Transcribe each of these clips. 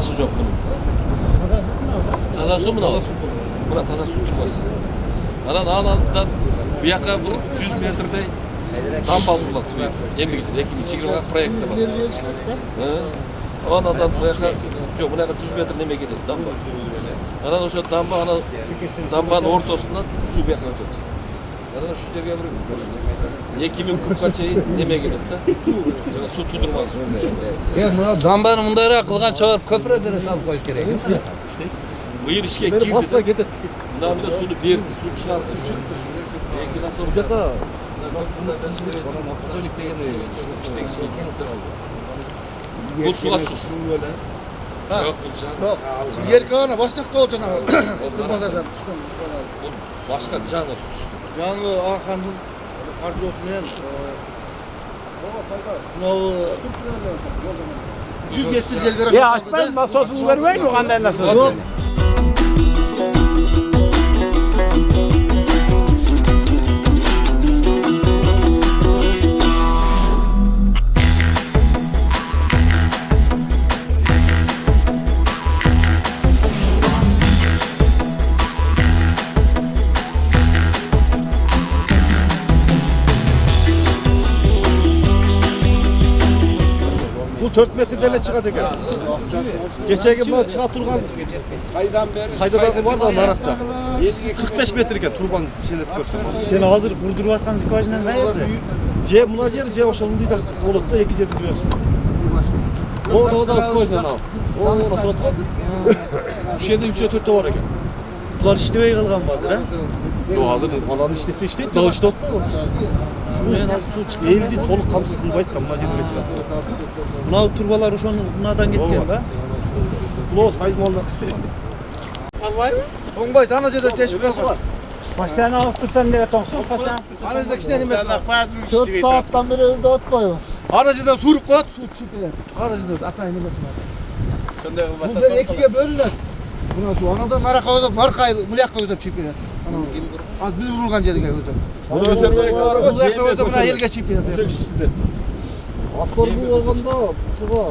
Turbası yok bunun. Taza su mu? Taza su. Buna taza su turbası. Anadan bu yaka 100 metrede damba kuruldu. Emlikçide 2020 proyekte var. Anadan bu yaka yok, bu yaka 100 metre neme gidiyor damba. Anadan şu dambanın ortasından su bir yaka ötüyor. Anadan şu yerge bir 2040 çayı neme gidiyor da su tudurmaz. Ya buna dambanın mundayra kılgan çoğar köprü ederiz alıp koyuş gerek. Bu yıl işe girdi. Bundan bir de sunu bir su çıkardı. Belki nasıl olacak? Bu suya su. Çok bulacak. Yok. Yer kalana başlık da olacaksın abi. Kızmazlardan. Başka canı. Canlı Hakan'ın kardiyosunu hem. Sınavı. 170 yer garaj. Ya açmayın nasıl vermeyin mi kandan nasıl? Yok. Bu 4 metreden çıkardı gel. Geçen gün bana çıkartırken Saydadan var da Narak'ta. 45 metre gel turban şeyle görsün. Sen hazır kurdurup atkan skvajından kayırdı. C buna yer C oşalın değil de olup da iki yer biliyorsun. O da skvajından al. O oturup şu şeyde 3'e 4'te var gel. Bunlar işteveye kalgan bazı ha. Yo hazır olan iştesi işte daha işte ot. Şuraya nasıl su çıkıyor? Eldi toluk kamsız kılbaydı da buna yerine çıkarttı. Buna turbalar şu an bunlardan gitken be. Buna sayız mı olmak istedim. Onbay tanıcıda teşvikası var. Başlarına alıp diye tonsun. Başlarına Tanıcıda iki tane mesela. 4 saatten beri önde atmıyor. Aracıdan surup koyat, su çıkıyor. Aracıdan atayını götürmek. Bunlar ikiye bölürler. Buna su. Anadan nara koyup, markayı, mulyak koyup çıkıyor. Az biz vurulgan yerine koyup. Bunu göstermek var. Mulyak koyup buna yelge çıkıyor. Akor bu olganda sıva,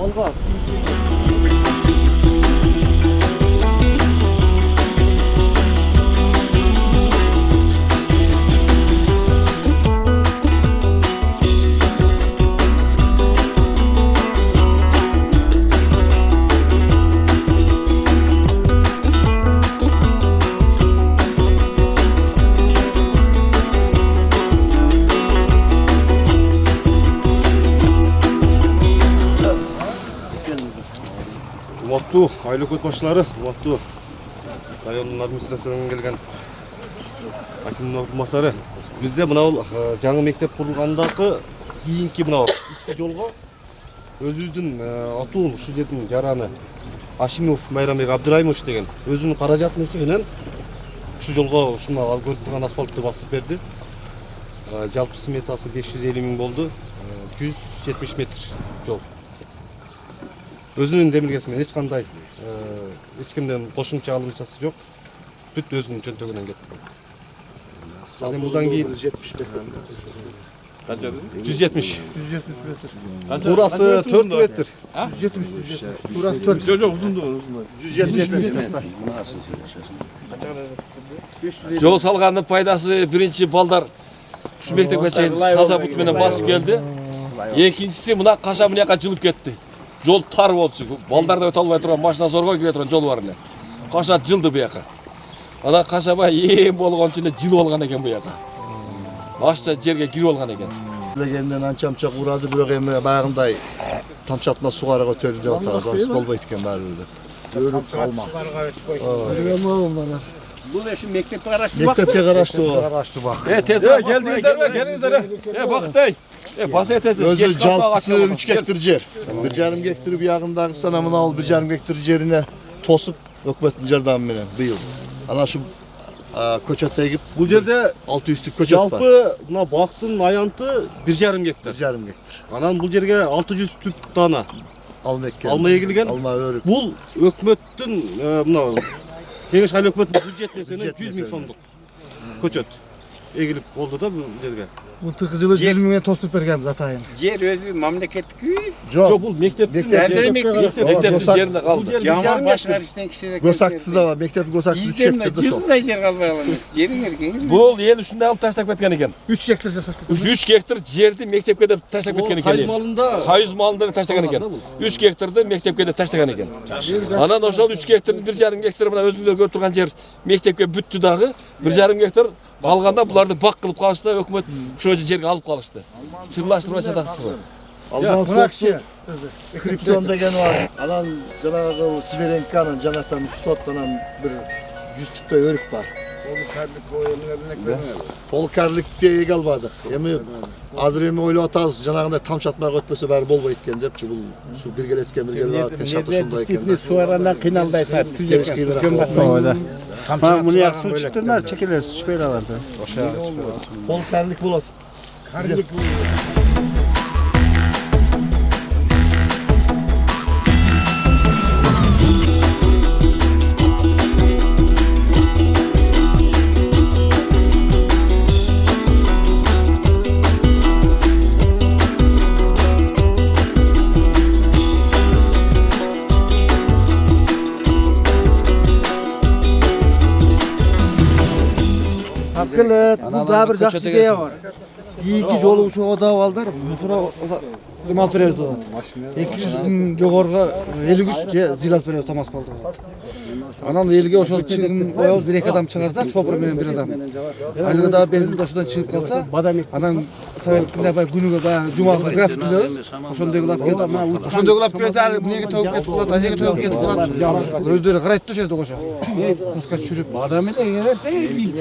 olga, Umattu, aile koyutbaşıları, Umattu. Rayonun administrasiyonundan gelgen hakimin orunbasары. Bizde mına жаңы мектеп kurulgandagı kийинки mına içki жолго өзүбүздүн атуу ушул жердин жараны Ашимов Майрамбек Абдырайымович деген өзүнүн каражатынын эсебинен ушул жолго ушуна ал көрүп турган асфальтты басып берди. Жалпы сметасы 550 миң болду. 170 метр жол. Өзүнүн демилгесинен эч кандай эч кимден кошумча алымчасы жок. Бүт өзүнүн чөнтөгүнөн кетти. Анан мындан кийин 170 метр. Kança dedin? 170. 170 metre. Burası 4 metre. 170. Burası 4. Çok uzundu. 170 metre. Жол салганын пайдасы биринчи балдар şu мектепке чейин таза бут менен басып келди. Экинчиси мына каша мына жака жылып кетти. Жол тар болчу. Балдар да өтө албай турган машина зорго кире турган жол бар эле. Каша жылды бу жака. Ана кашабай ээн болгон үчүн жылып алган экен бу жака. Башта жерге кирип алган экен. Legenden ançamçak uğradı bir ögeme bağımday tamçatma suğara götürdü de otağız bolbayt iken bari öyle. Görüp kalma. Bu da şu mektepte araştı Mektepte karaştı o. Tez geldinizler be, geldinizler. Bak dey. Bas etedi. Özü calpısı 3 hektar yer. Bir yarım hektar bir yağındaki sanamını al, bir yarım hektar yerine tosup hükümetin jardan menen bu yıl. Ana şu köçötte gidip Bu yerde 600'lük köçöt var. жалпы mına baktın ayantı 1,5 hektar. Bir yarım hektar. Anan bu yerge 600 tüp dana almaya gelgen. Alma örük. Bul hükümetin mına Kengeş hali hükümetin budjetnesine 100 ming so'mduk köçöt egilip oldu da bu yerge. Былтыркы жылы 100 миңден тосуп бергенбиз атайын. Жер өзү мамлекеттик үй. Жоқ, бұл мектептің Сәндер мектеп. Мектептің жерінде қалды. Жаман башкар иштен кишине Госактысы да бар, мектептің госактысы 3 Издемде гектарда сол. жылдай жер калбай калабыз. Жериңер кеңири. Бұл ел үшінде алып таштап кеткен екен. 3 гектар жасап кеткен. 3 гектар жерді мектепке деп таштап кеткен екен. Сайыз малында Союз малында таштаған екен. 3 гектарды мектепке деп таштаған екен. Анан ошол 3 гектардың 1,5 гектар мына өзүңүздөр көрүп турган жер мектепке бүттү дагы. 1,5 гектар калганда буларды бак кылып калышты, өкмөт ошол жерге алып калышты. Чырлаштырбай жатаксызбы? Алдан Мына сотсу киши крипсон деген бар. Анан жанагы Сибиренканын жанатан 3 соттан бир 100 типте өрүк бар. Полкарлыкты эге албадык. Эми азыр эми ойлоп атабыз, жанагындай тамчатмак өтпөсө баары болбойт экен депчи, бул суу биргелеткен биргелеп шарты ушундай экен. Суарандан кыйналбай сат. Муну як суу чыктырна, чекелер чыкпай аларды. Полкарлык болот. Hakikaten burada bir жақсы идея бар. Iki жолуучу да балдар мусора ремонт беребиз деп. 200 жогорга 53 же зилат беребиз тамак болду. Анан элге ошол чыгым коебуз, бир эки адам чыгарса, чопур менен бир адам. Айылга да бензин ташуудан чыгып калса, анан сабелкинде баягы күнүгө баягы жумалык график түзөбүз. Ошондой кылап келип, ошондой кылап келсе, ар эмнеге төгүп кетип калат, ажеге төгүп кетип калат. Өздөрү карайт да ошол кошо. Таска түшүрүп.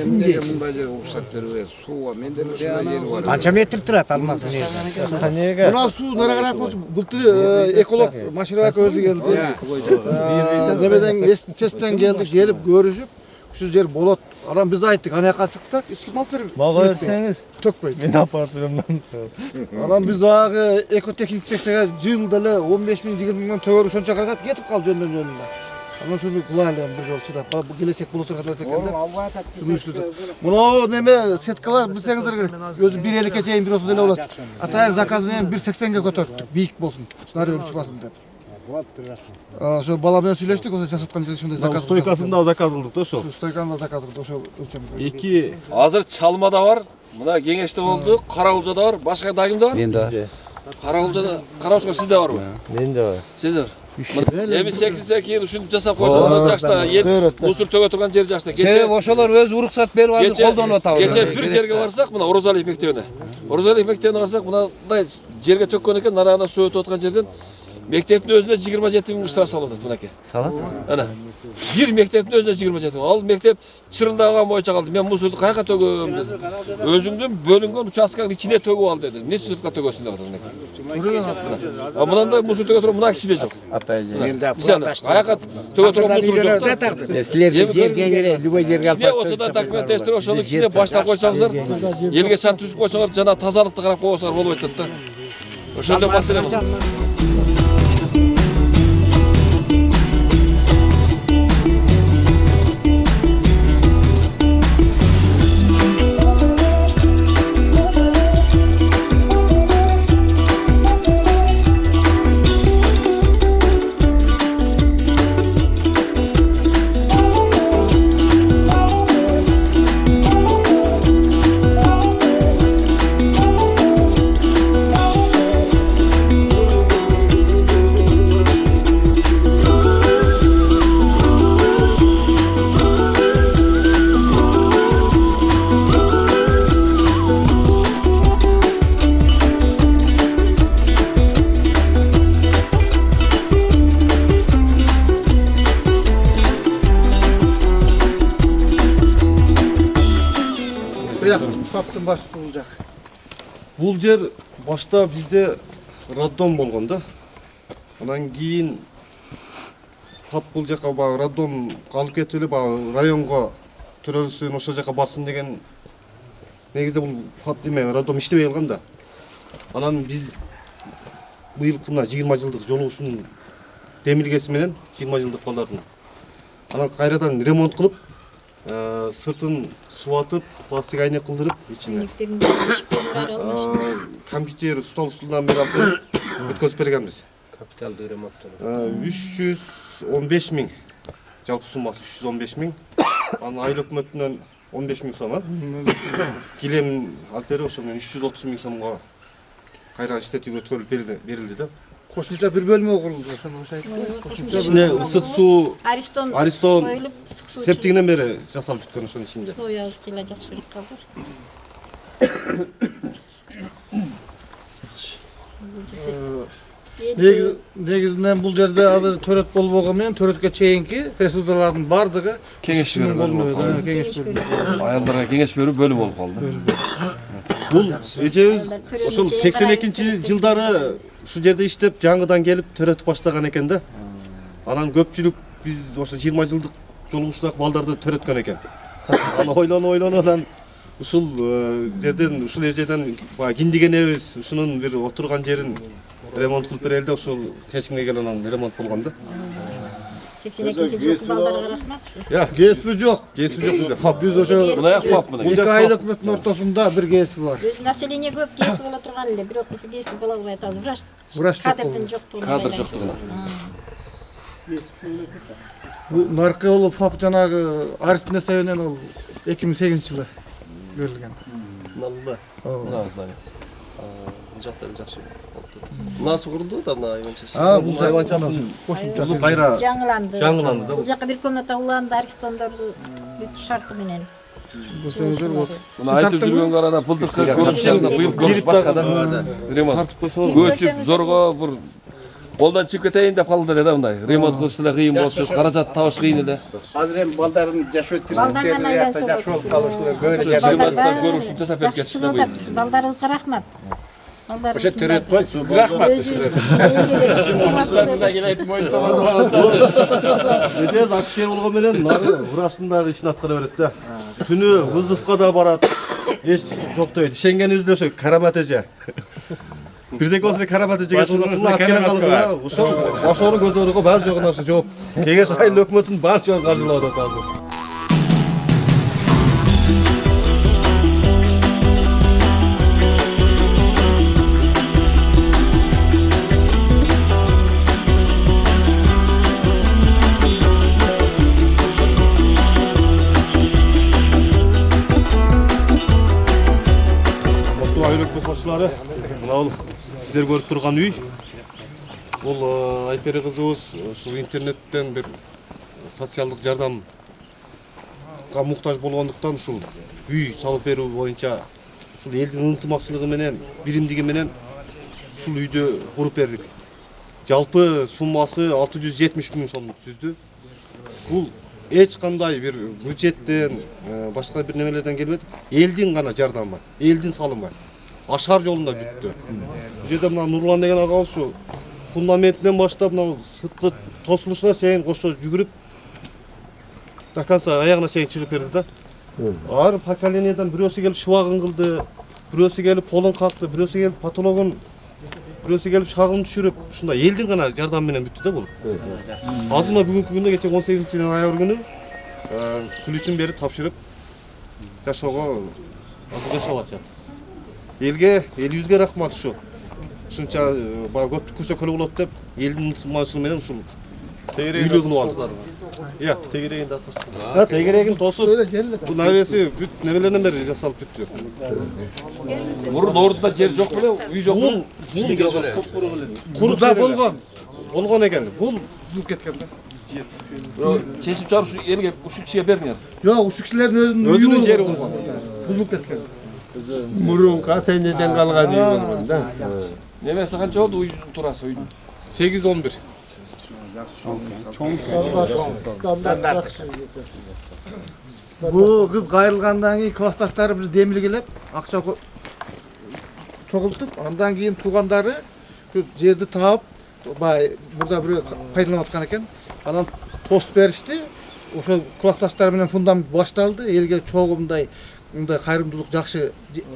Мындай жер уруксат бербейт. Сууга менден ушундай жер бар. Канча метр турат алмаз мына жерде? Мына суу нара карап болчу. Былтыр эколог Маширбек өзү келди. Немеден сестен келди, келип көрүшүп, ушу жер болот. Анан биз айттык, ана жака чыктык, эч ким алып бербейт. Мага берсеңиз, Төкпөйт. мен апарып берем. Анан биз дагы экотех инспекцияга жылда эле 15 миң 20 миңден төгөр ошончо каражат кетип калды жөндөн. Анан ушуну кылайлы бир жол чыдап, бу келечек боло турган нерсе экен деп. Шуну иштеди. Мына неме сеткалар билсеңиздер керек. Өзү 1,50ге чейин бир осо деле болот. Атайын заказ менен 1,80ге көтөрдүк, бийик болсун. Снаряд чыкпасын деп. Ошо бала менен сүйлөштүк, ошо жасаткан жерге ушундай заказ. стойкасында заказ кылдык да ошол. Стойканы заказ кылдык, ошо өлчөмгө. Эки Азыр Чалмада бар, мына Кеңеште болду, Караулжада бар, башка дайымда бар. Мен да. Караулжада, Караушка сизде барбы? Менде бар. Сизде бар. Эми 8 кийин ушинтип жасап койсоңор жакшта, ел мусор төгө турган жер жакшта. Себеби ошолор өз уруксат берип азыр колдонуп атабыз. Кече бир жерге барсак, мына Орозалиев мектебине. Орозалиев мектебине барсак, мындай жерге төккөн экен, нарагына суу өтүп аткан жерден мектептин өзүнө 27 миң штраф салып атат мынакей. Салат? Ана. Бир мектептин өзүнө 27 миң. Ал мектеп чырылдаган боюнча калды. Мен мусорду каяка төгөм деди. Өзүңдүн бөлүнгөн участканын ичине төгүп ал деди. Эмне сыртка төгөсүң деп атат мынакей. Мынандай мусор төгө турган мына кишиде жок. Каяка төгө турган мусор жок. Силер жерге любой жерге Кичине болсо да документтештирип, ошону кичине баштап койсоңуздар, элге шарт түзүп койсоңор, жана тазалыкты карап койсоңор болбойт да. Ошондой маселе бар. Штабтын башчысы бул жак. бул жер башта бизде роддом болгон да. Анан кийин тап бул жака баягы роддом калып кетип эле баягы районго төрөлсүн, ошол жака барсын деген негизде бул фат неме роддом иштебей калган да. Анан биз быйылкы мына 20 жылдык жолугушунун демилгеси менен 20 жылдык балдардын. Анан кайрадан ремонт кылып сыртын субатып, пластик айнек кылдырып ичине. Компьютер, стол устунан бери алып өткөзүп бергенбиз. Капиталдык ремонттор. 315 миң. Жалпы суммасы 315 миң. Анын айыл өкмөтүнөн 15 миң сом. Килем алып берип ошо менен 330 миң сомго кайра иштетүүгө өткөрүлүп берилди да. Кошумча бир бөлмө курулду. Ошону айтты. Ичине ысык суу, Аристон Аристон септигинен бери жасалып бүткөн ошонун ичинде. Сояз кыйла жакшырып калды. Негизинен бул жерде азыр төрөт болбогон менен төрөткө чейинки пресудалардын бардыгы Кеңеш берүү бөлүмү. кеңеш берүү. Аялдарга кеңеш берүү бөлүм болуп калды. Бул эжебиз ошол 82-жылдары ушул жерде иштеп, жаңыдан келип төрөтүп баштаган экен да. Анан көпчүлүк биз ошо 20 жылдык жолугуштагы балдарды төрөткөн экен. Аны ойлоно анан ушул жерден, ушул эжеден баягы киндигенебиз, ушунун бир отурган жерин ремонт кылып берели да, ушул чечимге келип анан ремонт болгон да. 82-жылкы балдарга рахмат. Кесиби жок. Кесип жок bizde. Биз ошо Мына як фап мына. 2 айыл өкмөттүн ортосунда бир кесип бар. Өз население көп кесип боло турган эле, бирок ушу кесип боло албай атабыз. Врач жок. Кадрдын жоктугуна. Кадр жоктугуна. Бул наркы болуп фап жанагы Аристин эсебинен ол 2008-жылы берилген. Налда. Мына здание. Бул жактары жакшы болуптур. Насыл курулду да мына айванчасы. Бул айванчасы кошумча Бул кайра Жаңыланды. жаңыланды да. Бул жака бир комната уланды, Аристондорду бүт шарты менен. Мына айтып жүргөнгө арада былдыркы көрүп быйыл көрүш башка да. Ремонт. Көчүп зорго бир колдон чыгып кетейин деп калды да мындай. Ремонт кылыш эле кыйын болуп чыгып, каражат табыш кыйын эле. Азыр эми балдардын жашоо Балдардан тирсектери айланса жакшы болот. болуп калышына көңүл Балдардан көрүшүп жасап берип кетишти да быйыл. Балдарыбызга рахмат. Ошо төрөт кой, сиз рахмат. Мастарында келет мойнтолот. Эжебиз акче болгон менен нары врачтын дагы ишин аткара берет да. Түнү вызовко да барат. Эч токтойт. Ишенгенибизде ошо Карамат эже. Бирдеке болсо Карамат эжеге алып келе калды. Ошонун көзөрүгө бар жогуна ошо жооп. Кеңеш айыл өкмөтүнүн бар жогун каржылап атат азыр. Айыл өкмөт башчылары, мына бул сиздер көрүп турган үй. Бул Айпери кызыбыз ушул интернеттен бир социалдык жардамга муктаж болгондуктан ушул үй салып берүү боюнча ушул элдин ынтымакчылыгы менен, биримдиги менен ушул үйдү куруп бердик. Жалпы суммасы 670 миң сом түздү. Бул эч кандай бир бюджеттен, башка бир немелерден келбейт. Элдин гана жардамы, элдин салымы. Ашар жолунда бүттү. Бул жерде мына Нурлан деген агабыз ушу фундаментинен баштап мына сырткы тосулушуна чейин кошо жүгүрүп до конца аягына чейин чыгып берди да. Ар поколенияден бирөөсү келип шубагын кылды, бирөөсү келип полун какты, бирөөсү келип патологун, бирөөсү келип шагын түшүрүп, ушундай элдин гана жардамы менен бүттү да бул. Азыр мына бүгүнкү күндө кече 18-чи ноябрь күнү күлүчүн берип тапшырып жашоого азыр жашап атышат. Элге, элибизге рахмат ушу. Ушунча баягы көптү көрсөкөлө болот деп элдин ынтымакчылыгы менен ушул үйлүү кылып алдык. Иә, тегерегин да тосуп. Тегерегин тосуп, бул навеси бүт немелерден бери жасалып бүттү. Мурун ордунда жер жок беле, үй жок беле. Курда болгон экен. Бул бузулуп кеткен да. Чечип чыгарып ушу элге ушул кишиге бериңер. Жок, ушу кишилердин өзүнүн жери болгон. Бузулуп кеткен. Мурун касенеден калган үй болгон да. Немеси канча болду үйдүн турасы үйдүн? 8-11. Бул кыз кайрылгандан кийин классташтары бир демилгелеп, акча чогултуп, андан кийин туугандары şu жерди таап, баягы мурда бирөө пайдаланып аткан экен. Анан тосуп беришти. Ошо классташтар менен фундамент башталды. Элге чогуу мындай кайрымдуулук жакшы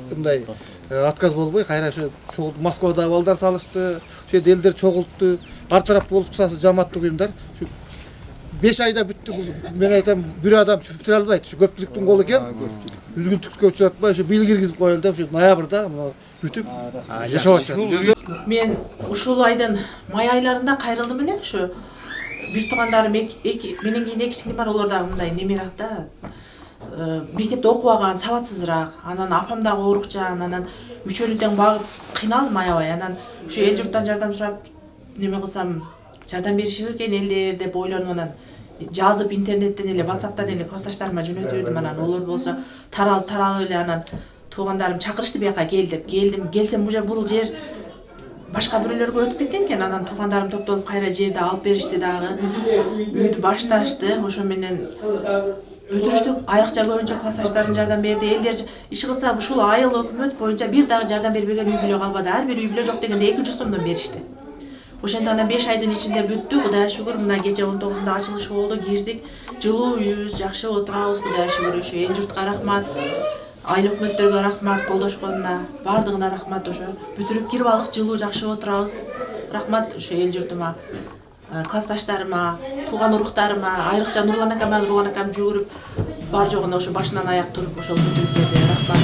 мындай отказ болбой, кайра ошо Москвада балдар салышты, ошо жерде элдер чогултту. Ар тараптуу болуп кысасы жамааттык уюмдар. 5 ayda bitti bu. Ben aytam bir adam şu bitirir albaydı. Şu köpçülüktün kolu eken. Üzgünlükке uçuratmay şu bil girgizip koyuldu. Şu noyabrda бүтүп жашап атышат. Мен ушул айдын май айларында кайрылдым эле ушу бир туугандарым менен кийин 2 сиңдим бар, олор дагы мындай немерак да. Мектепте окубаган, сабатсызыраак. Анан апам дагы оорукчан, анан үчөөнү тең багып кыйналдым аябай. Анан ушу эл журттан жардам сурап неме кылсам жардам бериши экен элдер деп ойлонуп анан жазып интернеттен эле WhatsApp'тан эле классташтарыма жөнөтүп бердим. Анан олор болсо таралып эле анан туугандарым чакырышты бияка келдим. Келсем уже бул жер башка бирөөлөргө өтүп кеткен экен. Анан туугандарым топтолуп кайра жерди алып беришти дагы. Үйдү башташты. Ошо менен бүтүрүштүк. Айрыкча көбүнчө классташтарым жардам берди. Элдер иш кылса ушул айыл өкмөт боюнча бир дагы жардам бербеген үй бүлө калбады. Ар бир үй бүлө жок дегенде 200 сомдон беришти. Ошондо анан 5 айдын ичинде бүттү. Кудайга шүгүр, мына кече 19-да ачылыш болду, кирдик. Жылуу үйүбүз, жакшы отурабыз, Кудайга шүгүр. Ошо эл журтка рахмат. Айыл өкмөттөргө рахмат, колдошконуна, бардыгына рахмат. Ошо бүтүрүп кирип алдык, жылуу жакшы отурабыз. Рахмат ошо эл журтума, классташтарыма, тууган уруктарыма, айрыкча Нурлан акам жүгүрүп бар жогуна ошо башынан аяк туруп ошол бүтүрүп берди. Рахмат.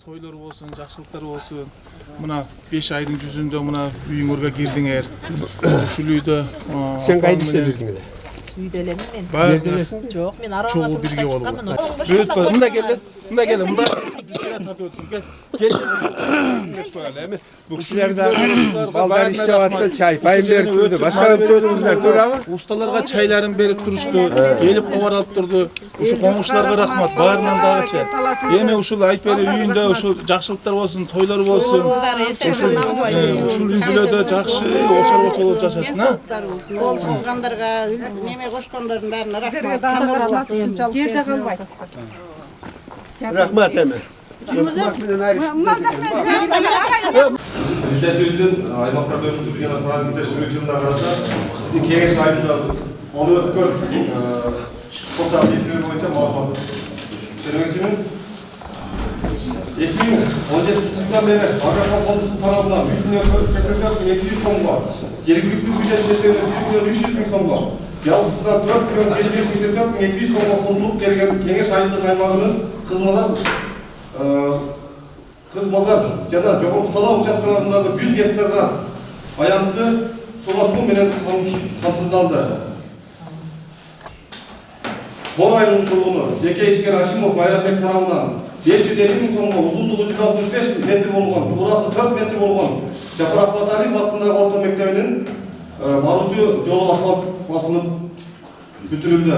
Toylar olsun, жақсылықтар olsun. Mına 5 ayın жүзүндө mına үйүңөргө кирдиңер. Ушул үйдө Sen kaydı istedin? Үйдө элемин мен. Бердилерсиң? Жок, мен арага Чогуу бирге болуп. Өт бар. Мында келет. Мында келе. Мында бизге тартып өтсүң. Кел. Bu kişilerde baldan işte varsa çay, payım berip durdu. Başka bir ödümüzler dur ama. Ustalarga çayların berip turuştu. Elip kovar alıp durdu. Uşu komuşlarga rahmat. Bağırынан dağıça. Эми ушул Айпери үйүндө ушул жакшылыктар болсун, тойлор болсун. Ушул үй-бүлөдө жакшы очор болуп жашасын, а? Кол созгандарга, неме кошкондордун баарына рахмат. Жерде калбайт. Rahmat emi. Bizde tüydün aymakta bölümü Türkiye'nin Frankfurt'ta sürücülüğüne karşı bizim Kengеш ayında olu ötkör fotoğraf yetkileri boyunca malumat söylemek için 2017 beri Agrafon Konusu tarafından 3.484.700 son var. Gereklilik ücret meselesinde 1.300.000 son var. Yalnızdan 4.784.700 son var konulup gelgen Kengеш ayında kaymağının kızmalar Kızmazar jana jogorku talab участкаларындагы 100 гектарга аянтты суга суу менен камсыздалды. Бор айылынын тургуну жеке ишкер Ашимов Майрамбек тарабынан 550.000 сомго, узундугу 165 метр болгон, туурасы 4 метр болгон Жапар Акбаталиев аттындагы орто мектебинин баруучу жолу асфальт басылып бүтүрүлдү.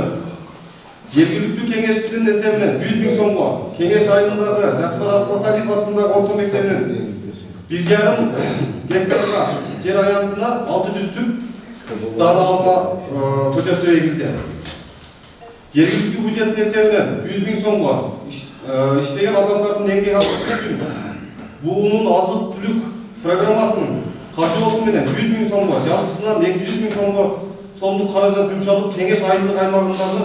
Жергиликтүү кеңештин эсебинен 100.000 сомго Кеңеш айылындагы Жапар Акбаталиев аттындагы орто мектебинин 1,5 гектарга жер аянтына 600 түп дана алма көчөтү эгилди. Жергиликтүү бюджеттин эсебинен 100.000 сомго иштеген адамдардын эмгек акысы үчүн буунун азык түлүк программасынын качоосу менен 100.000 сомго, жалпысынан 200.000 сомдук каражат жумшалып Кеңеш айылдык аймагындагы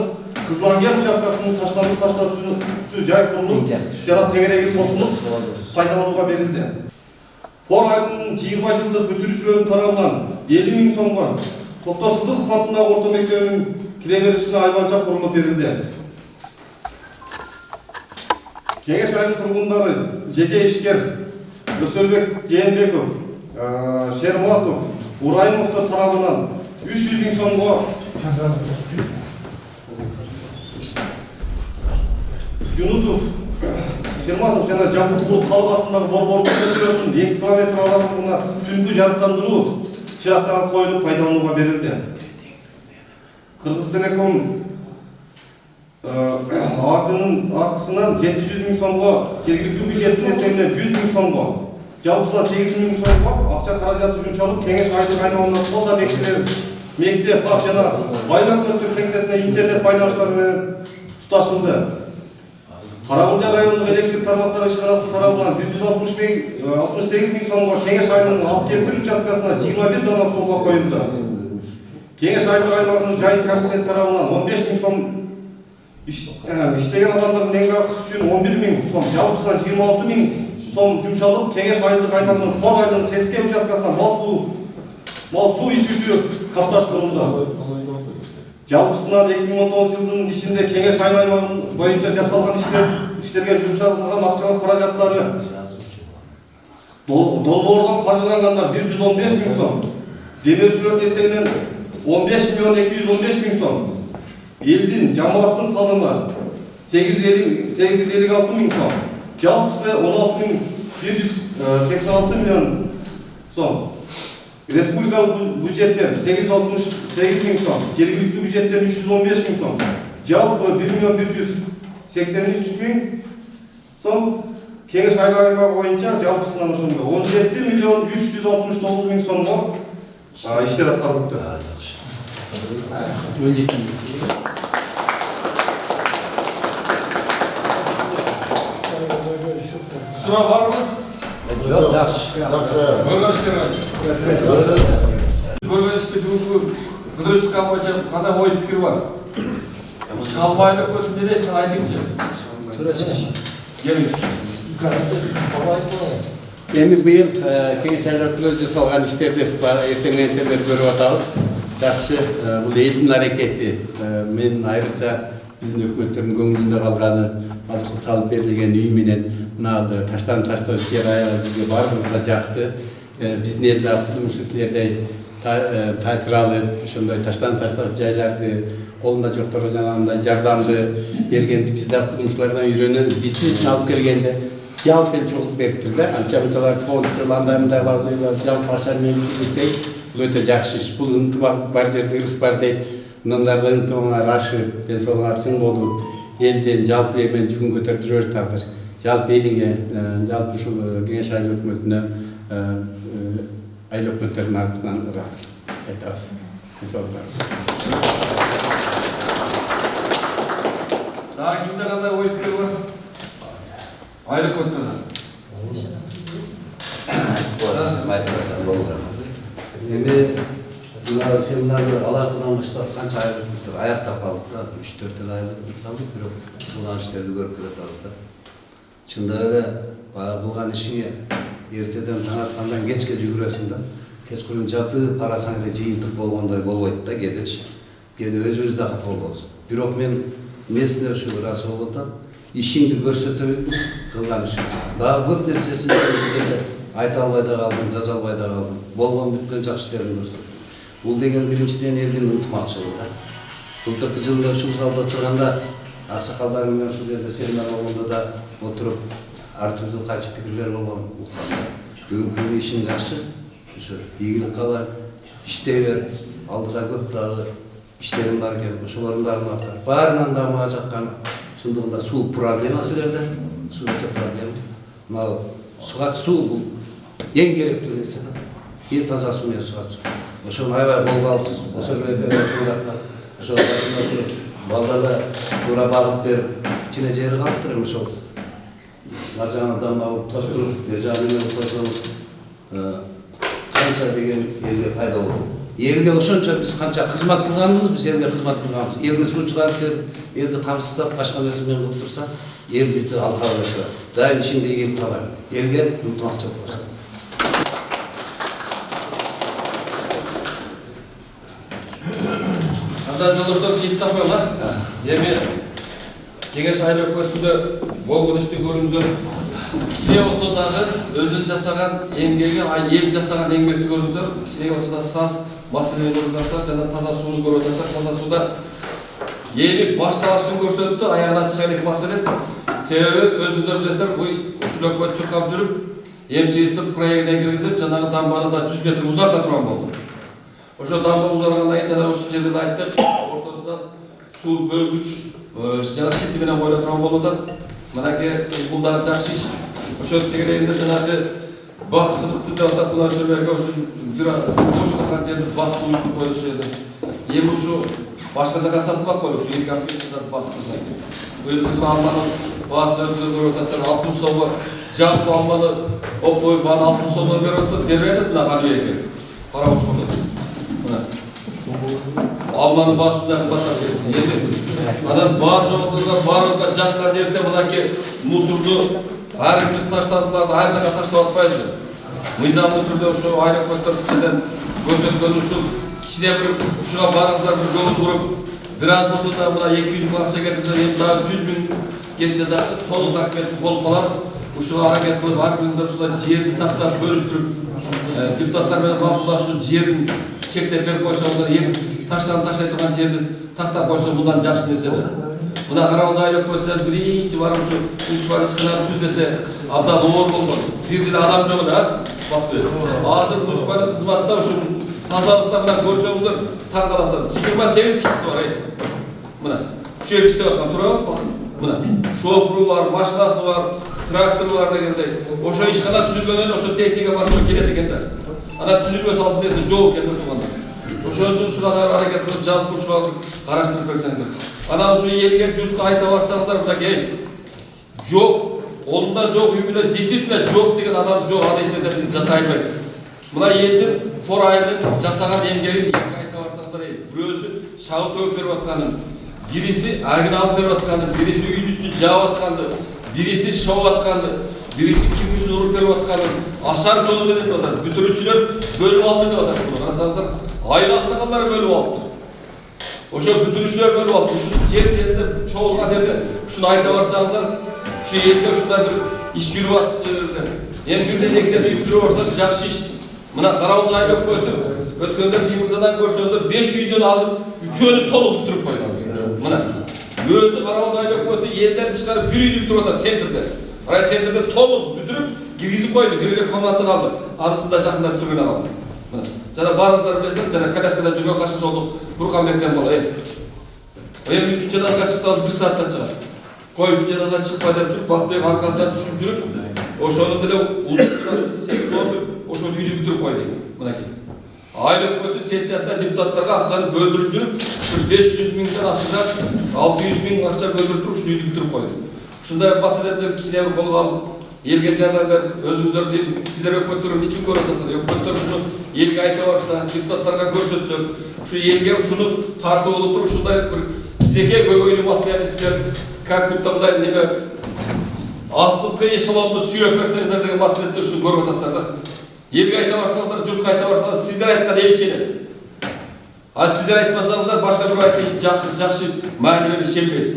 Kızılangel участкасынын таштауучу жай курулуп, жана теңиреги косулуп, пайдаланууга берилди. Бор айылынын 20 жылдык бүтүрүүчүлөрүнүн тарабынан 50.000 сомго Токтосудуков аттындагы орто мектебинин кире беришине айванча курулуп берилди. Кеңеш айылынын тургундары жеке ишкер Өсөрбек Жээнбеков, Шерматов, Ураймовдор тарабынан 300.000 сомго Yunusov, Şermatov jana Жамбыл калып аттындагы борбордук көчөлөрдүн 2 километр аралыгына түнкү жарыктандыруу чырактары коюлуп пайдаланууга берилди. Кыргызстелеком akısından 700 bin so'mga, жергиликтүү бюджеттин эсебинен 100 bin so'mga, жалпысынан 8 bin so'mga акча каражаты жумшалып, кеңеш айлык аймагында тоз объектилер, мектеп, фак жана байлык өткөн кеңсесине интернет байланыштары менен туташылды. Карагунжа райондук электр тармактары ишканасынын тарабынан 168 bin so'mга кеңеш айлыгынын алып келтирүү участкасына 21 дана столго коюлду. Кеңеш айлык аймагынын жайын комитет тарабынан 15 bin so'm иштеген адамдардын эмгек акысы үчүн 11 bin so'm, жалпысынан 26 bin so'm жумшалып, кеңеш айлык аймагынын Кор айылынын Теске участкасына мал суу ичүүчү капташ курулду. Жалпысынан 2010 жылдын ичинде кеңеш айыл аймагы боюнча жасалган иштерге жумшалган акчалык каражаттары долбоордон каржылангандар 115 bin so'm, демирчилер эсебинен 15 миллион 215 bin so'm, элдин жамааттын салымы 856 bin so'm, жалпысы 16.186 миллион so'm. Республикалык бюджеттен 868 bin so'm, жергиликтүү бюджеттен 315 bin so'm, жалпы 1 миллион 183 bin so'm, кеңеш айыл аймагы боюнча жалпысынан ошондо 17 миллион 369 bin so'мго иштер аткарылыптыр. Sıra var mı? Yok, yaxşı. Bölgeleştirme açık. Bölgeleştirme Kıdırcı Kamboç'a kadar oy fikir var. Kalmayla kötü ne deysen aydınca. Gelin. Endi bu yıl kеңеш айлыктын өзү салган иштерди эртеңден тердеп көрүп атабыз. Жакшы, бул элдин аракети. Мен айрыкча биздин өкмөттөрдүн көңүлүндө калганы, азыр салып берилген үй менен мына таштан таштоо жер аягы бизге баарыбызга жакты. Биздин элде кутумушу силердей таасир алып, ошондой таштан таштоо жайларды колунда жокторго жанагындай жардамды бергенди биз да кутумушулардан үйрөнөбүз. Бизди алып келгенде жалпы чогулуп бериптир да. Анча-мынчалар фонддор, андай-мындайларды жалпы ашар мемлекеттей бул өтө жакшы иш. Бул ынтымак бар жерде ырыс бар дейт. Мынандарды ынтымагыңар ашып, ден соолугуңар чың болуп, элден жалпы эмен жүгүн көтөрүп жүрө бертабыр. Жалпы элиңе, жалпы ушул кеңеш айыл өкмөтүнө, айыл өкмөттөрүнүн азынан ыраазычылык айтабыз. Daha kimde kadar oy fikir var? Ayrı kodlardan. Endi bunlar seminarda alardan başlap kança ayrılıktır. Ayakta kaldık da 3-4 yıl ayrılık kaldık. Bирок bulan işlerdi görüp kelatadık da. Çında öyle bulgan işini erteden taң atkандан кечке жүгүрөсүң да. Кечкурун жатып, карасаң эле жыйынтык болгондой болбойт да кедеч. Кээде өзүбүз да капа болобуз. Бирок мен местный ушул ырасы болуп атам. Ишиңди көрсөтө билдим, кылган ишим. Дагы көп нерсесин жерде айта албай да калдым, жаза албай да калдым. Болгон бүткөн жакшы иштерин көрсөттүм. Бул деген биринчиден элдин ынтымакчылыгы да. Былтыркы жылда ушул залда турганда аксакалдар менен ушул жерде семинар болгондо да отуруп ар түрдүү кайчы пикирлер болгон уктамда. Бүгүнкү ишиң жакшы. Ошо ийгилик калар, иштей бер. Алдыда көп дагы иштерим бар экен. Ошолордун баарын аткарып, баарынан да мага жаккан чындыгында суу проблема силерде. Суу өтө проблема. Мына суу бул эң керектүү нерсе да. Эң таза суу менен суга чыгат. Ошону аябай колго алыпсыз. Ошону ошо башында туруп, балдарга туура багып берип, кичине жери калыптыр эми ошол. Наржанадан алып тоштуруп, бер жагы менен койсоңуз, канча деген элге пайда болот. Элге ошончо биз канча кызмат кылганбыз, биз элге кызмат кылганбыз. Элге суу чыгарып берип, элди камсыздап, башка нерсе менен кылып турса, эл бизди алкалап берет. Дайым ишинде ийгилик калар. Элге ынтымакчылык болсо. Анда жолдоштор жыйынтап коелар. Эми кеңеш айыл өкмөтүндө болгон ишти көрүңүздөр. Кичине болсо дагы өзүн жасаган эмгеги, эл жасаган эмгекти көрүңүздөр. Кичине болсо да саз маселени көрүп атат, жана таза сууну көрүп атат. Таза сууда эми башталышын көрсөттү, аягына чыган эки маселе. Себеби өзүңүздөр билесиздер, бул ушул өкмөт чуркап жүрүп, МЧСтин проектине киргизип, жанагы дамбаны да 100 метр узарда турган болду. Ошо дамба узаргандан кийин жана ошол жерде айттык, ортосунан суу бөлгүч жана шити менен койула турган болуп атат. Мынакей бул да жакшы иш. Ошол тегерегинде жанагы бакчылыкты деп атат мына экөөбүздүн бир бош калган жерди бакты уюштуруп коюшу еді. Эми ушу башка жака сатылмак болуп, ушу 2 апта сатып бактысына экен. Быйыл кышын алманын баасын өзүнө көрүп атасыздар, 60 сомго жалпы алманы оптовый бааны 60 сомго бербей атат мына каны экен. Карап отурду. Мына алманын баасы ушундай кымбаттап кетти. Эми анан баар жоктурга баарыбызга жаккан нерсе мынакей мусорду ар бирибиз таштандыларды ар жака таштап атпайбызбы? Мыйзамдуу түрдө ошо аэропорттор сиздерден көрсөткөн ушул кичине бир ушуга барыңыздар бир көңүл буруп, бир аз болсо да мына 200 миң акча кетирсе, эми дагы 100 миң кетсе да толук акмет болуп калат. Ушуга аракет кылып ар биринизер ушулай жерди тактап бөлүштүрүп, депутаттар менен макулдашып жерин чектеп берип койсоңуздар, эми таштай турган жерди тактап койсо мындан жакшы нерсе да. Мына карабыз аэропорттон биринчи барып ушу муниципалдык ишкананы түз десе абдан оор болгон. Бир деле адам жок да. Азыр муниципалдык кызматта ушу тазалыкта мына көрсөңүздөр таң каласыздар. 28 кишиси бар. Мына ушу жерде иштеп аткан турабы? Мына шопуру бар, машинасы бар, трактору бар дегендей. Ошо ишкана түзүлгөндөн ошо техника бар келет экен да. Ана түзүлбөсө алып нерсе жок экен турганда. Ошон үчүн ушуга аракет кылып жалпы ушуга караштырып берсеңиздер. Анан ушу элге журтка айта барсаңыздар мынакей жок, колунда жок, үй менен действительно жок деген адам жок, аны эч нерсесин жасай албайт. Мына элдин тор айылын жасаган эмгегин элге айта барсаңыздар, бирөөсү шабыт төгүп берип атканын, бириси агын алып берип атканын, бириси үйдүн үстүн жаап атканды, бириси шоп атканды, бириси кирпичин уруп берип атканын, ашар жолу менен деп атат. Бүтүрүүчүлөр бөлүп алды деп атат. Карасаңыздар, айыл аксакалдары бөлүп алыптыр. Ошо бүтүрүүчүлөр бөлүп алды. Ушул жерде чогулган жерде ушуну айта барсаңыздар, ушу элде ушундай бир иш жүрүп атты. Эми бирден экиден үй бүтүрүп алса жакшы иш. Мына карабыз айлап койду. Өткөндө Биймырзадан көрсөңүздөр 5 үйдөн азыр 3-өнү толук бүтүрүп койду азыр. Мына өзү карабыз айлап койду, элдер чыгарып бир үйдү бүтүрүп атат центрде. Райцентрде толук бүтүрүп киргизип койду. Бирге команда калды. Анысында жакында бүтүргөн калды. Мына жана баарыңыздар билесиздер, жана коляскада жүргөн кашка жолдук Бурканбектен бала. Эми 3-чү этажга чыксаңыз 1 саатта чыгат. Кой 3-чү этажга чыкпа деп туруп, бактык аркасынан түшүп жүрүп, ошону деле узун 8-11 ошол үйдү бүтүрүп койду. Мынакей. Айыл өкмөтү сессиясында депутаттарга акчаны бөлдүрүп жүрүп, 500 миңден ашыган 600 миң акча бөлдүрүп туруп, ушул үйдү бүтүрүп койду. Ушундай маселелерди кичине бир колго алып, элге жардам берип, өзүңүздөр дейм, сиздер өкмөттөр эмне көрүп атасыздар? Өкмөттөр ушуну элге айта барса, депутаттарга көрсөтсөк, ушу элге ушуну тартып алып туруп, ушундай бир кичинекей көйгөйлүү маселени сиздер как будто мындай неме астыңкы эшелонду сүйрөп берсеңиздер деген маселени ушуну көрүп атасыздар да. Элге айта барсаңыздар, журтка айта барсаңыз, сиздер айткан эл ишенет. А сиздер айтпасаңыздар, башка бирөө айтса жакшы маани берип ишенбейт.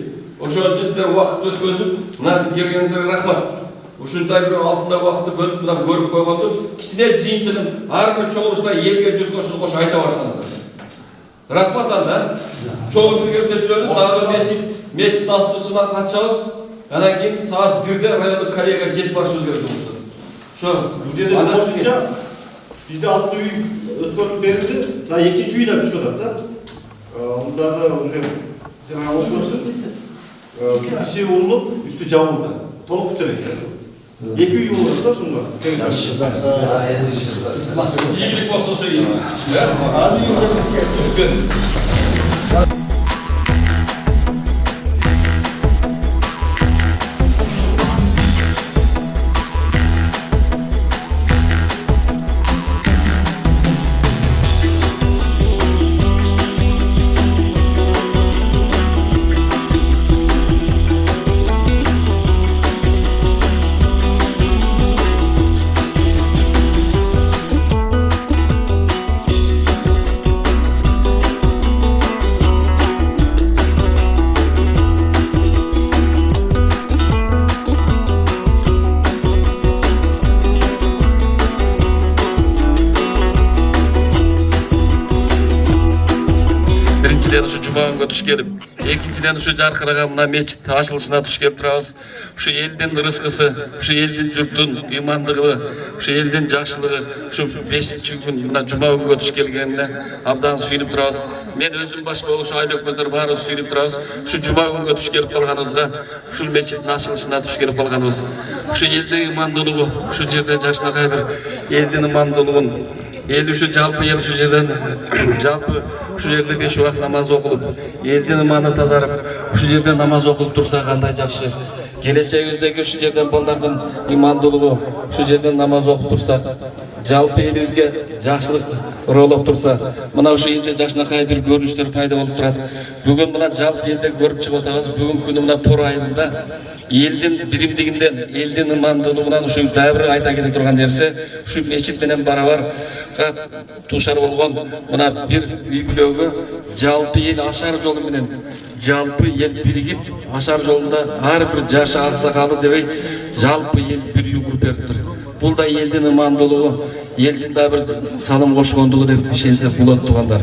Ошон үчүн сиздер убакыт өткөзүп, мына келгениңиздерге рахмат. Ушундай бир алтындай убакытты бөлүп мына көрүп койгонду, кичине жыйынтыгын ар бир чогулушта элге журтка ушуну кошуп айта барсаңыздар. Рахмат анда. Чогуу бир жерде жүрөлүп, дагы мечиттин ачылышына катышабыз. Анан кийин саат 1-де райондук коллега жетип барышыбыз керек жумушта. Ошо бул жерде кошумча бизде 6 үй өткөрүп берилди, да 2-чү үй да түшүп атат да. Мындагы уже жанагы окурсун. Кирпичи урулуп, үстү жабылды. Толук бүтүрөт. 2 үй болот да ошондо. Ийгилик болсо ошо ийгилик. жума күнгө туш келип, экинчиден ушу жаркыраган мына мечит ачылышына туш келип турабыз. Ушу элдин рызкысы, ушу элдин журттун ыймандыгы, ушу элдин жакшылыгы, ушу 5-чи күн мына жума күнгө туш келгенине абдан сүйүнүп турабыз. Мен өзүм баш болуп ушу айыл өкмөттөр баарыбыз сүйүнүп турабыз. Ушу жума күнгө туш келип калганыбызга, ушул мечиттин ачылышына туш келип калганыбыз. Ушу элдин ыймандуулугу, ушу жерде жашынакай бир элдин ыймандуулугун, эл ушу жалпы эл ушу жерден жалпы ушу жерде 5 убак намаз окулуп, элдин ыманы тазарып, ушу жерде намаз окулуп турса кандай жакшы. Келечегибиздеги ушу жерден балдардын ыймандуулугу, ушу жерден намаз окуп турсак, жалпы элибизге жакшылык ыролоп турса, мына ушу элде жакшынакай бир көрүнүштөр пайда болуп турат. Бүгүн мына жалпы элде көрүп чыгып атабыз. Бүгүнкү күнү мына пор айында элдин биримдигинден, элдин ымандуулугунан ушу дагы бир айта кете турган нерсе, ушу мечит менен барабар тушар болгон мына бир үй бүлөгө жалпы эл ашар жолу менен, жалпы эл биригип ашар жолунда ар бир жаш аксакалы дебей жалпы эл бир үй куруп бериптир. Бул да элдин ымандуулугу, элдин да бир салым кошкондугу деп ишенсек болот туугандар.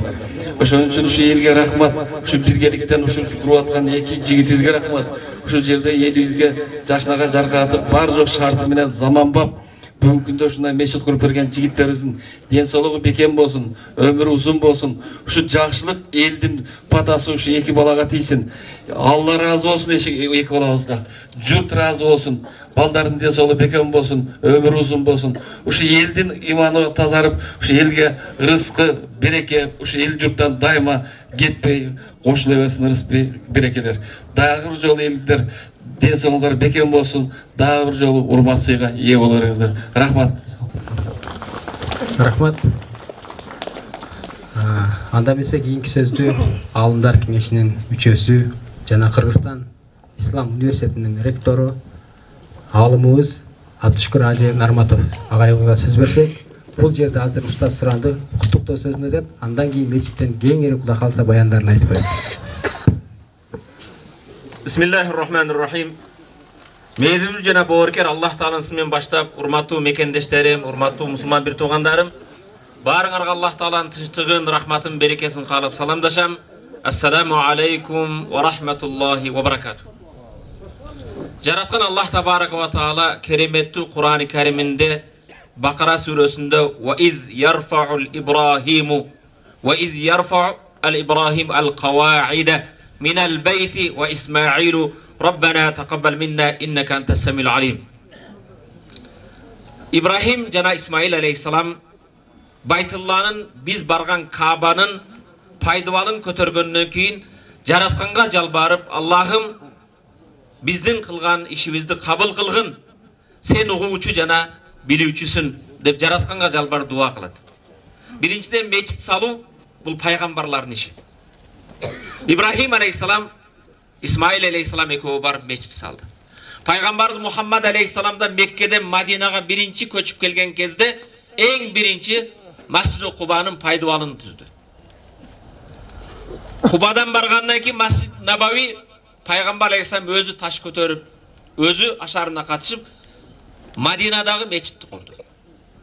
Ошон үчүн ушу элге рахмат, ушу биргеликтен ушу куруп аткан эки жигитибизге рахмат. Ушу жерде элибизге жашынакай жаркыратып бар жок шарты менен заманбап бүгүнкү күндө ушундай мечит куруп берген жигиттерибиздин ден соолугу бекем болсун, өмүрү узун болсун. Ушу жакшылык элдин падасы ушу эки балага тийсин. Алла ыраазы болсун эки балабызга. Журт ыраазы болсун. Балдардын ден соолугу бекем болсун, өмүрү узун болсун. Ушу элдин иманы тазарып, ушу элге рызкы, береке, ушу эл журттан дайыма кетпей кошуло берсин рызык берекелер. Дагы бир жолу элдер ден соолугуңуздар бекем болсун, дагы бир жолу урмат сыйга ээ боло бериңиздер. Рахмат. Рахмат. Анда эмесе кийинки сөздү Аалымдар кеңешинин мүчөсү жана Кыргызстан Ислам университетинин ректору Аалымыбыз Абдышкыр Ажи Нарматов агайга сөз берсек, бул жерде азыр Устаз Суранды куттуктоо сөзүн өтөп, андан кийин мечиттен кеңири Кудай калса баяндарын айтып берет. Бисмиллахир-рахманир-рахим. Мээримдүү жана бооркер Аллах Тааланын исминен баштап, урматтуу мекендештерим, урматтуу мусулман бир туугандарым, баарыңарга Аллах Тааланын тынчтыгын, рахматын, берекесин каалап саламдашам. Ассаламу алейкум ва рахматуллахи ва баракату. Жараткан Аллах Табарака ва Таала кереметтүү Кур'ан-ы Кариминде Бакара сүрөсүндө ва из ярфаул Ибрахиму ва из ярфау al-Ibrahim al-Qawa'ida min al-bayti wa Ismailu Rabbana taqabbal minna innaka antas samiul alim. İbrahim jana İsmail aleyhissalam Baytullah'ın biz bargan Ka'banın пайдыбалын көтөргөндөн кийин жаратканга жалбарып, Аллахым биздин кылган ишибизди кабыл кылгын, сен угуучу жана билүүчүсүн деп жаратканга жалбарып дуа кылат. Биринчиден мечит салуу бул пайгамбарлардын иши. İbrahim aleyhissalam, İsmail aleyhissalam экөө барып мечит салды. Пайгамбарыбыз Мухаммад алейхиссалам да Меккеден Мадинага биринчи көчүп келген кезде эң биринчи Масжид Кубанын пайдыбалын түздү. Кубадан баргандан кийин Масжид Набави Пайгамбар алейхиссалам өзү таш көтөрүп, өзү ашарына катышып Мадинадагы мечитти курду.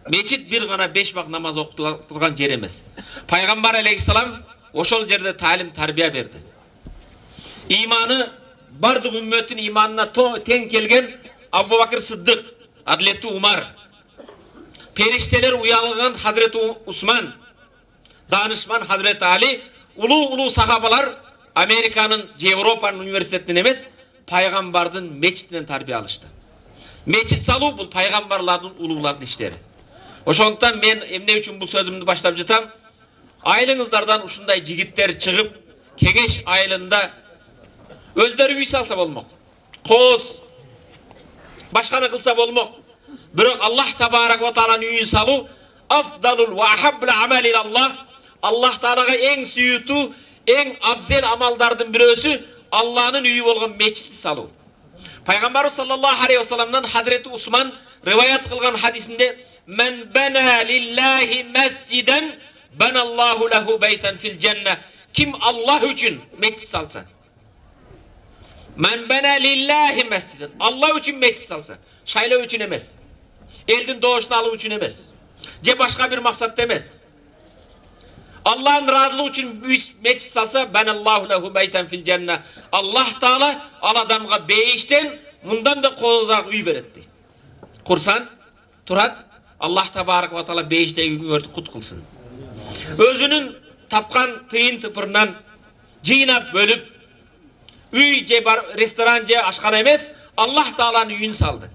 Мечит бир гана 5 вакыт намаз окутулган жер эмес. Пайгамбар алейхиссалам ошол жерде талим тарбия берди. İmanı бардык үммөттүн иманына тең келген Абу Бакыр Сыддык, Адилеттүү Умар, периштелер уялган Хазіреті Усман, данышман Хазіреті Али, улуу сахабалар Американын же Европанын университетинен эмес, пайгамбардын мечитинен тарбия алышты. Мечит салуу бул пайгамбарлардын улуулардын иштери. Ошондуктан мен эмне үчүн бул сөзүмдү баштап жатам? Айылыңыздардан ушундай жигиттер чыгып, кеңеш айылында өздөрү үй салса болмок. Коз башканы кылса болмок. Бирок Аллах Табарак ва Тааланын үйүн салуу афдалул ва ахаббул амал илаллах. Аллах Таалага эң сүйүтүү, эң абзел амалдардын бирөөсү Алланын үйү болгон мечитти салуу. Пайгамбар саллаллаху алейхи ва салламдан Хазіреті Усман риваят кылган хадисинде "Мен бана лиллахи масжидан баналлаху лаху байтан фил жанна." Ким Аллах үчүн мечит салса, "Мен бана лиллахи масжидан." Аллах үчүн мечит салса, шайлоо үчүн эмес, элдин доошун алуу үчүн эмес, же башка бир максатта эмес. Allah'ın razılığı için meçit salsa ben Allahu lehu beyten fil cennet. Allah Taala al adamga beyişten bundan da kozak uy beret deydi. Kursan, turat, Allah Tebarek ve Teala beyişteki üyörtü kut kılsın. Özünün tapkan tıyın tıpırından cıynap bölüp üy restoran aşkana emez Allah Taala'nın üyünü saldı.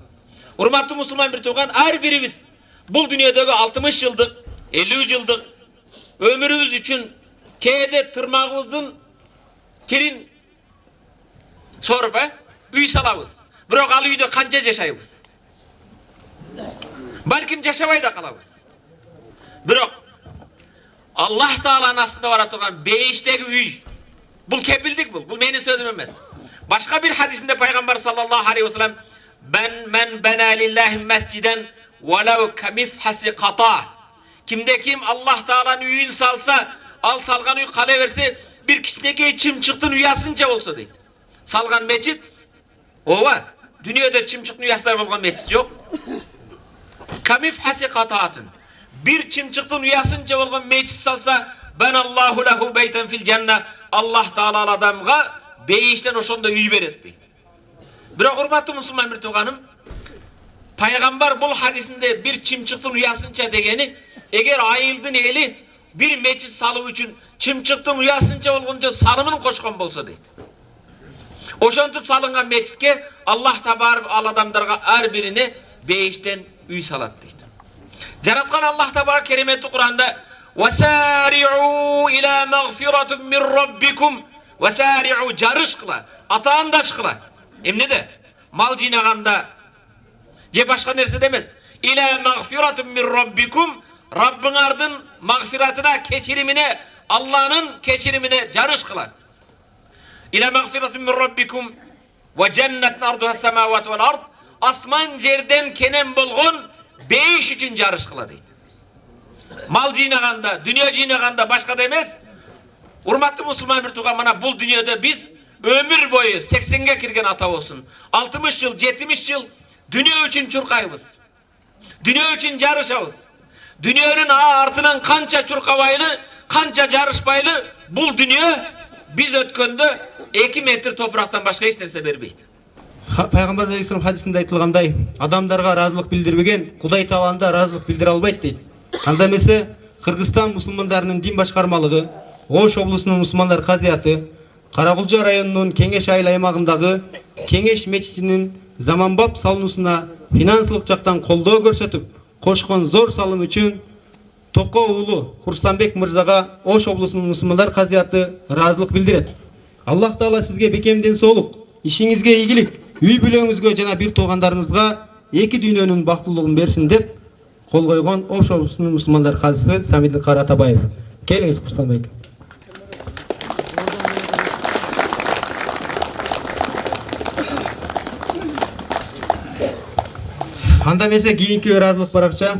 Hurmatlı Müslüman bir tuğan her birimiz bu dünyadaki 60 yıldık 50 yıldık ömrümüz için keyde tırmağımızın kirin sorup üy salabız. Bırak al üyde kanca yaşayımız. Balkim yaşamay da kalabız. Bırak Allah Taala'nın aslında var atuğan beyişteki üy. Bu kepildik bu. Bu benim sözüm emez. Başka bir hadisinde Peygamber sallallahu aleyhi ve sellem men bena lillahi mesciden velev kemifhasi kata. Kimde kim Allah Taala'nın üyün salsa, al salgan üy kale verse bir kişideki çimçıktın üyasınca olsa deydi. Salgan meçit ova. Dünyada çimçıktın üyaslar olgan meçit yok. Kemifhasi kataatın. Bir çimçıktın üyasınca olgan meçit salsa ben Allahu lehu beyten fil cennet. Allah Taala adamga beyişten oşonda üy beretti. Bırak hurmatlı Müslüman bir tuğanım. Peygamber bu hadisinde bir çimçıktın uyasınca degeni eğer ayıldın eli bir meçit salı için çimçıktın uyasınca olgunca salımın koşkan bolsa deydi. Oşontup salıngan meçitke Allah Tebarek adamlarga her birini beyişten üy salat deydi. Jaratkan Allah Tebarek kerimeti Kur'an'da وَسَارِعُوا اِلَى مَغْفِرَةٌ مِنْ رَبِّكُمْ وَسَارِعُوا carış kıla, atağındaş kıla. Emne de mal cinaganda ce başka nerse demez. İlâ mağfiratun min rabbikum Rabbin ardın mağfiratına, keçirimine, Allah'ın keçirimine carış kılar. İlâ mağfiratun min rabbikum ve cennetin arduha semâvat vel ard asman cerden kenen bulgun beyiş için carış kılar deydi. Mal cinaganda, dünya cinaganda başka demez. Hurmatlı Müslüman bir tuğan bana bu dünyada biz ömür boyu 80'ge kirgen ata olsun. 60 yıl, 70 yıl dünya için çurkayımız. Dünya için yarışavız. Dünyanın artından kança çurkavaylı, kança yarışbaylı bu dünya biz ötkönde 2 metre topraktan başka hiç nerse vermeydi. Peygamber Aleyhisselam hadisinde aytılgандай adamlarga razılık bildirбеген Kuday Taala'na da razılık bildire albayt deydi. Анда эмесе Кыргызстан мусулмандарынын дин башкармалыгы, Ош облусунун мусулмандар казыяты, Каракулча районунун Кеңеш айыл аймагындагы Кеңеш мечитинин заманбап салынуусуна финансылык жактан колдоо көрсөтүп, кошкон зор салым үчүн Токо уулу Курстанбек мырзага Ош облусунун мусулмандар казыяты разылык билдирет. Аллах Таала сизге бекемден соолук, ишиңизге ийгилик, үй бүлөңүзгө жана бир туугандарыңызга эки дүйнөнүн бактылуулугун берсин деп кол койгон Ош облусунун мусулмандар казысы Самидин Каратабаев. Келиңиз Курстанбек. Анда эмесе кийинки ыраазылык баракча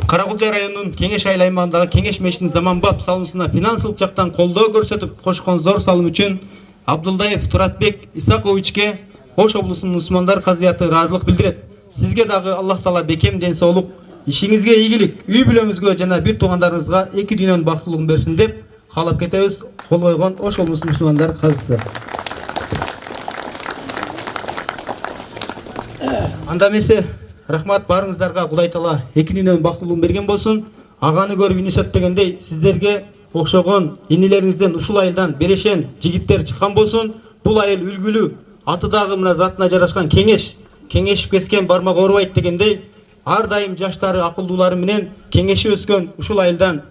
Каракулча районунун Кеңеш айыл аймагындагы Кеңеш мечитинин заманбап салынуусуна финансылык жактан колдоо көрсөтүп кошкон зор салым үчүн Абдулдаев Туратбек Исаковичке Ош облусунун мусулмандар казыяты ыраазылык билдирет. Сизге дагы Аллах Таала бекем ден соолук, ишиңизге ийгилик, үй бүлөңүзгө жана бир туугандарыңызга эки дүйнөнүн бактылуулугун берсин деп каалап кетебиз. Кол койгон Ош облусунун мусулмандар казысы. Анда эмесе рахмат барыңыздарга, Кудай Таала эки дүйнөнүн бактылуулугун берген болсун. Аганы көрүп инисет дегендей сиздерге окшогон инилериңизден ушул айылдан берешен жигиттер чыккан болсун. Бул айыл үлгүлүү, аты дагы мына затына жарашкан Кеңеш, кеңешип кескен бармак оорубайт дегендей ар дайым жаштары акылдуулары менен кеңешип өскөн ушул айылдан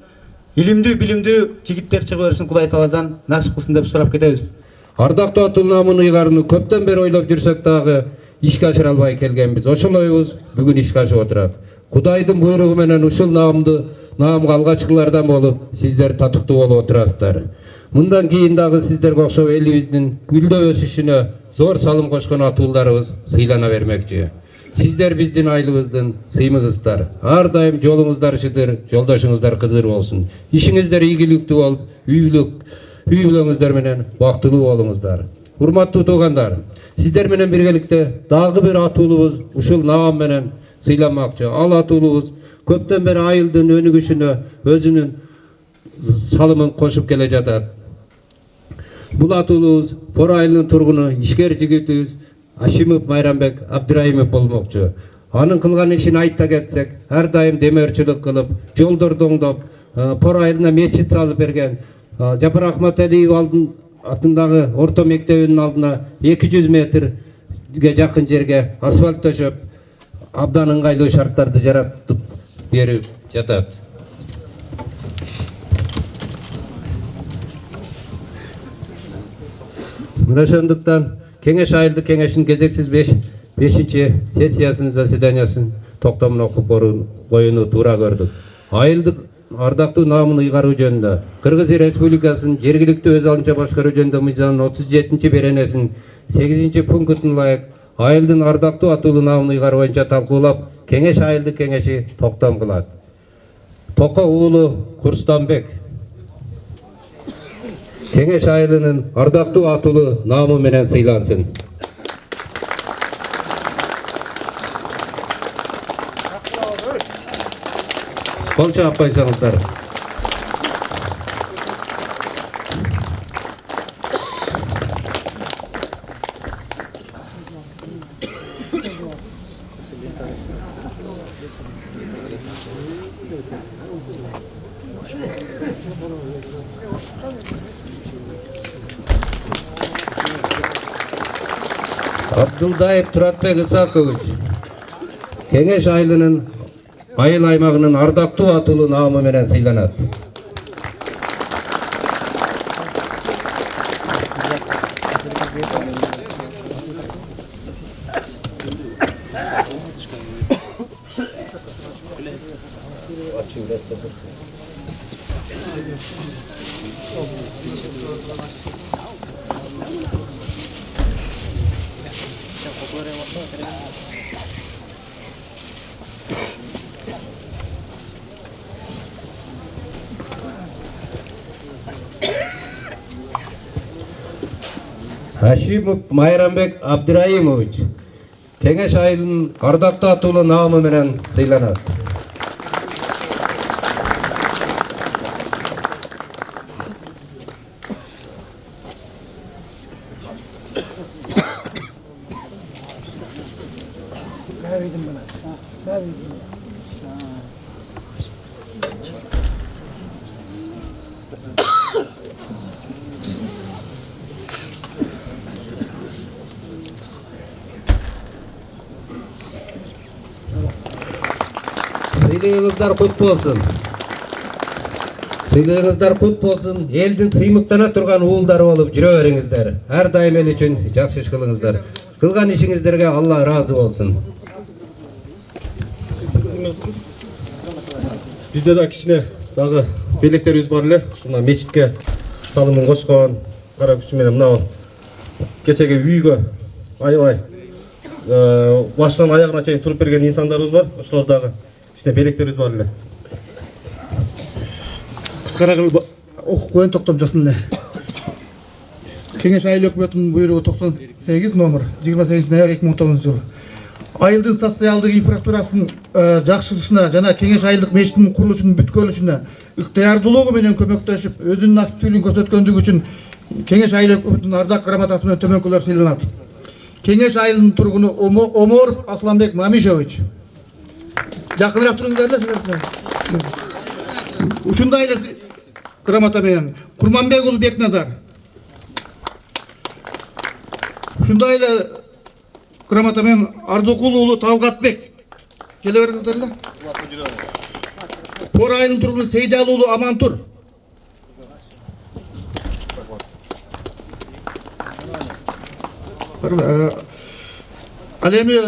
илимдүү, билимдүү жигиттер чыга берсин, Кудай Тааладан насип кылсын деп сурап кетебиз. Ардактуу атыл наамын ыйгарууну көптөн бери ойлоп жүрсөк дагы ишке ашыра албай келгенбиз. Ошол оюбуз бүгүн ишке ашып отурат. Кудайдын буйругу менен ушул наамга алгачкылардан болуп, сиздер татыктуу болуп отурасыздар. Мындан кийин дагы сиздерге окшоп элибиздин гүлдөп өсүшүнө зор салым кошкон атууларыбыз сыйлана бермекчи. Сиздер биздин айылыбыздын сыймыгыздар. Ар дайым жолуңуздар ышыдыр, жолдошуңуздар кызыр болсун. Ишиңиздер ийгиликтүү болуп, үй бүлөңүздөр менен бактылуу болуңуздар. Урматтуу туугандар, сиздер менен биргеликте дагы бир атуулубуз ушул наам менен сыйламакчы. Ал атуулубуз көптөн бери айылдын өнүгүшүнө өзүнүн салымын кошуп келе жатат. Бул атуулубуз Пор айылынын тургуну ишкер жигитибиз Ашимов Майрамбек Абдыраимов болмокчу. Анын кылган ишин айта кетсек, ар дайым демөөрчүлүк кылып, жолдорду оңдоп, Пор айылына мечит салып берген. Жапар Ахматалиев атындагы орто мектебинин алдына 200 метрге жакын жерге асфальт төшөп, абдан ыңгайлуу шарттарды жаратып берип жатат. Мына ошондуктан Кеңеш айылдык кеңешинин кезексиз 5-чи сессиясынын заседаниясын токтомун окуп коюуну туура көрдүк. Айылдык ардактуу наамын ыйгаруу жөнүндө Кыргыз Республикасынын жергиликтүү өз алынча башкаруу жөнүндө мыйзамынын 37-чи беренесинин 8-чи пунктуна ылайык айылдын ардактуу атуулуу наамын ыйгаруу боюнча талкуулап, Кеңеш айылдык кеңеши токтом кылат. Токо уулу Курстанбек Кеңеш айылынын ардактуу атуулуу наамы менен сыйлансын. Кол чаап койсоңуздар. Абдулдаев Туратбек Исакович Кеңеш айылынын айыл аймагынын ардактуу атуулуу наамы менен сыйланат. Ашимов Майрамбек Абдыраимович Кеңеш айылынын ардактуу атуулуу наамы менен сыйланат. Сыйлыгыңыздар кут болсун. Сыйлыгыңыздар кут болсун. Элдин сыймыктана турган уулдары болуп жүрө бериңиздер. Ар дайым эл үчүн жакшы иш кылыңыздар. Кылган ишиңиздерге Алла ыраазы болсун. Бизде да кичине дагы белектерибиз бар эле. Ушуна мечитке салымын кошкон кара күчү менен мына кечеги үйгө аябай башынан аягына чейин туруп берген инсандарыбыз бар. Ошолор дагы кичине белектерибиз бар эле. Кыскара кылып окуп коюн, токтом жасын эле. Кеңеш айыл өкмөтүнүн буйругу 98 номер 28 ноябрь 2019 жылы. Айылдын социалдык инфраструктурасын жакшыртышына жана Кеңеш айылдык мечитинин курулушунун бүткөрүлүшүнө ыктыярдуулугу менен көмөктөшүп, өзүнүн активдүүлүгүн көрсөткөндүгү үчүн Кеңеш айыл өкмөтүнүн ардак грамотасы менен төмөнкүлөр сыйланат. Кеңеш айылынын тургуну Оморов Асланбек Мамишевич. Жакыныраак туруңуздар эле. Ушундай эле грамота менен Курманбек уулу Бекназар. Ушундай эле грамота менен Ардыкул уулу Талгатбек. Келе бериңиздер эле. Пор айылынын тургуну Сейдал уулу Амантур. Ал эми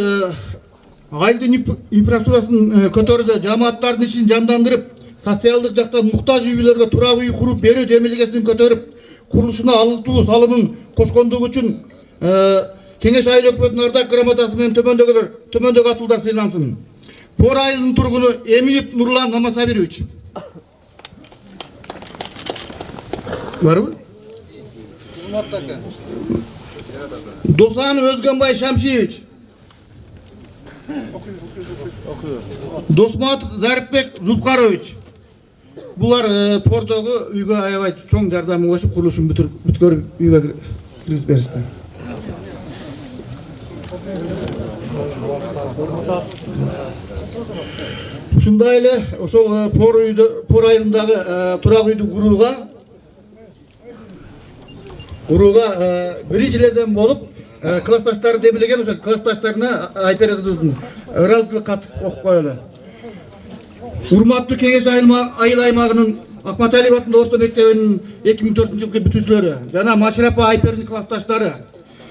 айылдын инфраструктурасын көтөрүүдө жамааттардын ишин жандандырып, социалдык жактан муктаж үй-бүлөргө турак үй куруп берүү демилгесин көтөрүп, курулушуна алыктуу салымын кошкондугу үчүн Кеңеш айыл өкмөтүнүн ардак грамотасы менен төмөндөгү атуулдар сыйлансын. Пор айылынын тургуну Эмилев Нурлан Намасабирович. Барбы? Досанов Өзгөнбай Шамшиевич. Досматов Зарипбек Зулкарович. Булар пордогу үйгө аябай чоң жардамы кошуп курулушун бүткөрүп үйгө киргизип беришти. Ушундай эле ошол пор айылындагы турак үйдү курууга биринчилерден болуп классташтары демилеген ошол классташтарына Айпердин ыраазычылык кат окуп коелу. Урматтуу Кеңеш айыл аймагынын Акматалиев атындагы орто мектебинин 2004-жылкы бүтүүчүлөрү жана Машрапа Айпердин классташтары,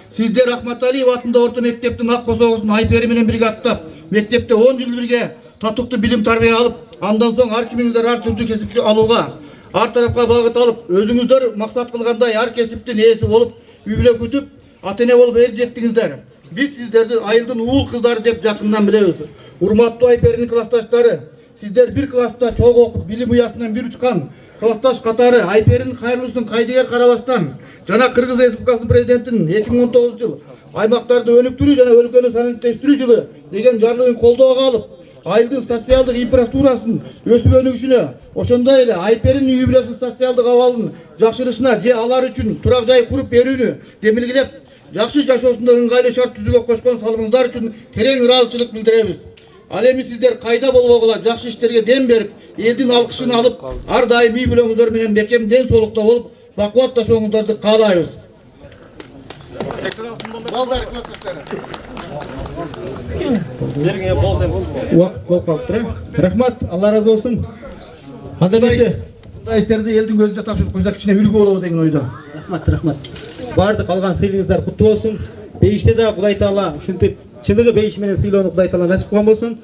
сиздер Акматалиев атындагы орто мектептин ак косогусун Айпери менен бирге аттап, мектепте 10 жыл бирге татыктуу билим тарбия алып, андан соң ар кимиңиздер ар түрдүү кесипти алууга, ар тарапка багыт алып, өзүңүздөр максат кылгандай ар кесиптин ээси болуп, үй бүлө күтүп, ата-эне болуп жеттиңиздер. Биз сиздерди айылдын уул кыздары деп жакындан билебиз. Урматтуу Айпердин классташтары, сиздер бир класста чогуу окуп, билим уясынан бир учкан классташ катары Айпердин кайрылуусун кайдыгер карабастан жана Кыргыз Республикасынын президентинин 2019-жыл аймактарды өнүктүрүү жана өлкөнү саниттештирүү жылы деген жарлыгын колдоого алып, айылдын социалдык инфраструктурасын өсүп өнүгүшүнө, ошондой эле Айпердин үй бүлөсүнүн социалдык абалын жакшырышына же алар үчүн турак жай куруп берүүнү демилгелеп, жакшы жашоосунда ыңгайлуу шарт түзүүгө кошкон салымыңдар үчүн терең ыраазычылык билдиребиз. Ал эми сиздер кайда болбогула жакшы иштерге дем берип, элдин алкышын алып, ар дайым үй бүлөңүздөр менен бекем ден соолукта болуп, бакубат жашооңуздарды каалайбыз. Балдар классташтары. Бергенге болду. Убакыт болуп калыптыр. Рахмат, Алла разы болсун. Анда эмесе, мындай иштерди элдин көзүнө тапшырып койсок кичине үлгү болобу деген ойдо. Рахмат. Баардык калган сыйлыгыңыздар куттуу болсун. Бейиште да Кудай Таала ушинтип чыныгы бейиш менен сыйлоону Кудай Таала насип кылган болсун.